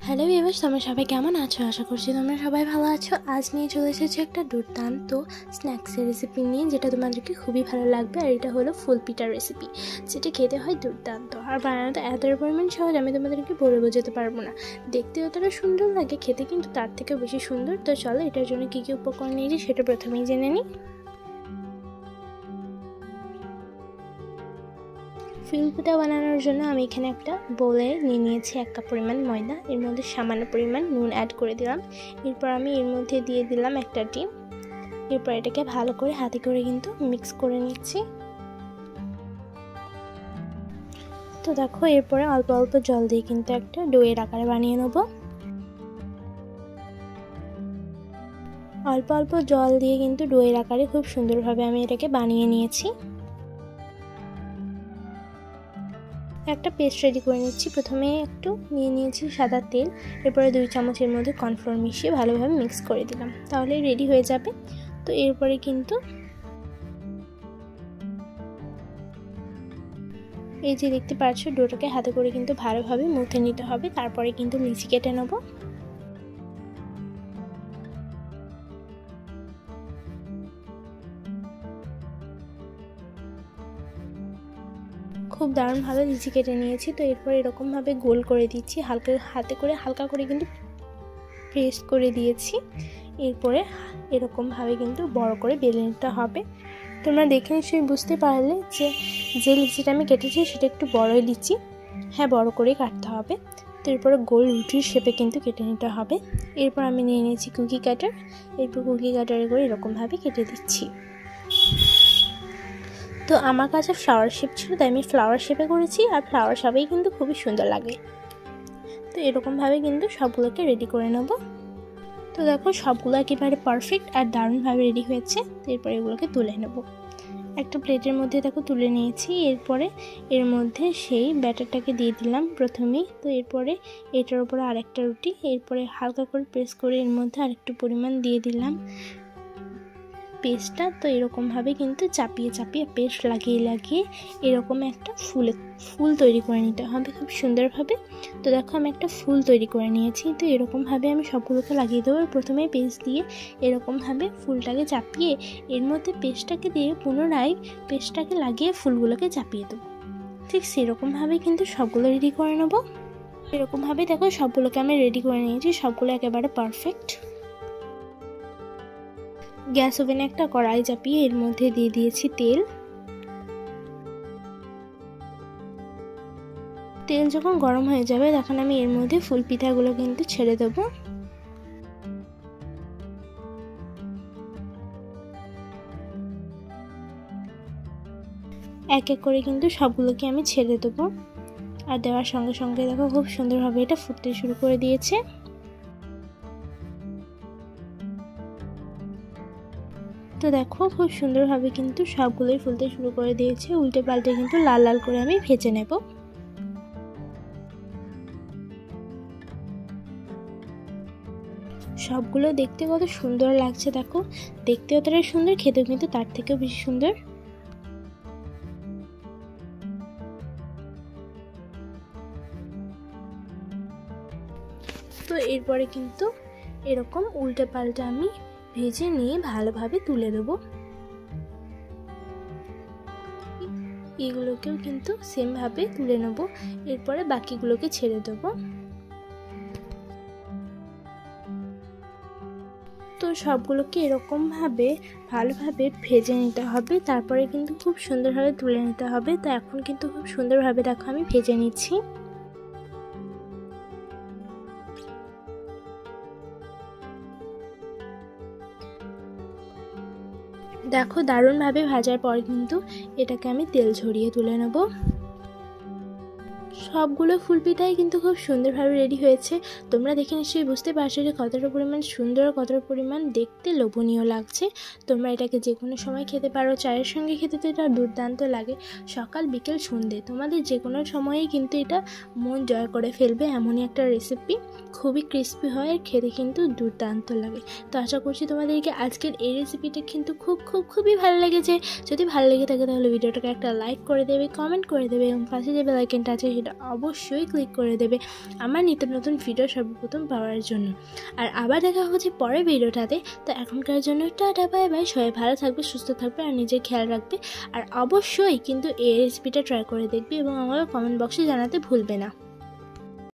Hello viewers, তোমরা সবাই কেমন আছো? আশা করছি তোমরা সবাই ভালো আছো। আজ নিয়ে চলে এসেছি একটা দুর্দান্ত স্ন্যাক্সের রেসিপি নিয়ে, যেটা তোমাদেরকে খুবই ভালো লাগবে। আর এটা হলো ফুল পিঠার রেসিপি, যেটা খেতে হয় দুর্দান্ত আর বানানোটা এতটা পরিমাণ সহজ আমি তোমাদেরকে বলে বোঝাতে পারবো না। দেখতে যতটা সুন্দর লাগে, খেতে কিন্তু তার থেকেও বেশি সুন্দর। তো চলো এটার জন্য কী কী উপকরণ নিয়েছি সেটা প্রথমেই জেনে নিই। ফুল পিঠা বানানোর জন্য আমি এখানে একটা বোলে নিয়ে নিয়েছি 1 কাপ পরিমাণ ময়দা। এর মধ্যে সামান্য পরিমাণ নুন অ্যাড করে দিলাম। এরপর আমি এর মধ্যে দিয়ে দিলাম একটা ডিম। এরপর এটাকে ভালো করে হাতে করে কিন্তু মিক্স করে নিচ্ছি। তো দেখো, এরপরে অল্প অল্প জল দিয়ে কিন্তু একটা ডোয়ের আকারে বানিয়ে নেব। অল্প অল্প জল দিয়ে কিন্তু ডোয়ের আকারে খুব সুন্দরভাবে আমি এটাকে বানিয়ে নিয়েছি। একটা পেস্ট রেডি করে নিচ্ছি। প্রথমে একটু নিয়ে নিয়েছি সাদা তেল, এরপরে 2 চামচের মধ্যে কর্নফ্লোর মিশিয়ে ভালোভাবে মিক্স করে দিলাম, তাহলে রেডি হয়ে যাবে। তো এরপরে কিন্তু এই যে দেখতে পাচ্ছ, ডোটাকে হাতে করে কিন্তু ভালোভাবে মুথে নিতে হবে। তারপরে কিন্তু লিচি কেটে নেব। খুব দারুণভাবে লিচি কেটে নিয়েছি। তো এরপর এরকমভাবে গোল করে দিচ্ছি, হালকা করে কিন্তু প্রেস করে দিয়েছি। এরপরে এরকমভাবে কিন্তু বড় করে বেলে নিতে হবে। তোমরা দেখে নিশ্চয়ই বুঝতে পারলে যে লিচিটা আমি কেটেছি সেটা একটু বড়ই লিচি। হ্যাঁ, বড় করেই কাটতে হবে। তো এরপরে গোল রুটির শেপে কিন্তু কেটে নিতে হবে। এরপর আমি নিয়ে নিয়েছি কুকি কাটার। এরপর কুকি কাটারে করে এরকমভাবে কেটে দিচ্ছি। তো আমার কাছে ফ্লাওয়ার শেপ ছিল, তাই আমি ফ্লাওয়ার শেপে করেছি। আর ফ্লাওয়ার শেপেই কিন্তু খুবই সুন্দর লাগে। তো এরকমভাবে কিন্তু সবগুলোকে রেডি করে নেব। তো দেখো, সবগুলো একেবারে পারফেক্ট আর দারুণভাবে রেডি হয়েছে। তো এরপরে এগুলোকে তুলে নেব। একটা প্লেটের মধ্যে দেখো তুলে নিয়েছি। এরপরে এর মধ্যে সেই ব্যাটারটাকে দিয়ে দিলাম প্রথমেই। তো এরপরে এটার উপরে আরেকটা রুটি, এরপরে হালকা করে প্রেস করে এর মধ্যে আরেকটু পরিমাণ দিয়ে দিলাম পেস্টটা। তো এরকমভাবে কিন্তু চাপিয়ে পেস্ট লাগিয়ে এরকম একটা ফুল তৈরি করে নিতে হবে খুব সুন্দরভাবে। তো দেখো, আমি একটা ফুল তৈরি করে নিয়েছি। তো এরকমভাবে আমি সবগুলোকে লাগিয়ে দেবো। প্রথমে পেস্ট দিয়ে এরকমভাবে ফুলটাকে চাপিয়ে এর মধ্যে পেস্টটাকে দিয়ে পুনরায় পেস্টটাকে লাগিয়ে ফুলগুলোকে চাপিয়ে দেবো। ঠিক সেরকমভাবে কিন্তু সবগুলো রেডি করে নেবো। এরকমভাবে দেখো, সবগুলোকে আমি রেডি করে নিয়েছি। সবগুলো একেবারে পারফেক্ট। গ্যাস ওভেনে একটা কড়াই চাপিয়ে এর মধ্যে দিয়ে দিয়েছি তেল। তেল যখন গরম হয়ে যাবে তখন আমি এর মধ্যে ফুল পিঠাগুলো কিন্তু ছেড়ে দেব। এক এক করে কিন্তু সবগুলোকে আমি ছেড়ে দেবো। আর দেওয়ার সঙ্গে সঙ্গে দেখো, খুব সুন্দরভাবে এটা ফুটতে শুরু করে দিয়েছে। তো দেখো, খুব সুন্দরভাবে কিন্তু সবগুলোই ফুলতে শুরু করে দিয়েছে। উল্টে পাল্টে কিন্তু লাল লাল করে আমি ভেজে নেব। সবগুলো দেখতে কত সুন্দর লাগছে দেখো। দেখতে অতটাই সুন্দর, খেতেও কিন্তু তার থেকেও বেশি সুন্দর। তো এরপরে কিন্তু এরকম উল্টে পাল্টে আমি ভেজে নিয়ে ভালোভাবে তুলে দেবো। এগুলোকেও কিন্তু সেম ভাবে তুলে নেব। এরপরে বাকিগুলোকে ছেড়ে দেবো। তো সবগুলোকে এরকমভাবে ভালোভাবে ভেজে নিতে হবে। তারপরে কিন্তু খুব সুন্দরভাবে তুলে নিতে হবে। তো এখন কিন্তু খুব সুন্দরভাবে দেখো আমি ভেজে নিচ্ছি। দেখো, দারুণভাবে ভাজার পর কিন্তু এটাকে আমি তেল ঝরিয়ে তুলে নেব। সবগুলো ফুল পিঠাই কিন্তু খুব সুন্দরভাবে রেডি হয়েছে। তোমরা দেখে নিশ্চয়ই বুঝতে পারছো যে কতটা পরিমাণ সুন্দর, কতটা পরিমাণ দেখতে লোভনীয় লাগছে। তোমরা এটাকে যে কোনো সময় খেতে পারো। চায়ের সঙ্গে খেতে তো এটা দুর্দান্ত লাগে। সকাল বিকেল সন্ধ্যে তোমাদের যে কোনো সময়েই কিন্তু এটা মন জয় করে ফেলবে, এমনই একটা রেসিপি। খুবই ক্রিস্পি হয় আর খেতে কিন্তু দুর্দান্ত লাগে। তো আশা করছি তোমাদেরকে আজকের এই রেসিপিটা কিন্তু খুবই ভালো লেগেছে। যদি ভালো লেগে থাকে তাহলে ভিডিওটাকে একটা লাইক করে দেবে, কমেন্ট করে দেবে এবং পাশে যে বেল আইকনটা আছে সেটা অবশ্যই ক্লিক করে দেবে আমার নিত্য নতুন ভিডিও সর্বপ্রথম পাওয়ার জন্য। আর আবার দেখা হচ্ছে পরের ভিডিওটাতে। তো এখনকার জন্য টাটা বাই বাই। সবাই ভালো থাকবে, সুস্থ থাকবে আর নিজের খেয়াল রাখবে। আর অবশ্যই কিন্তু এই রেসিপিটা ট্রাই করে দেখবে এবং আমাকে কমেন্ট বক্সে জানাতে ভুলবে না।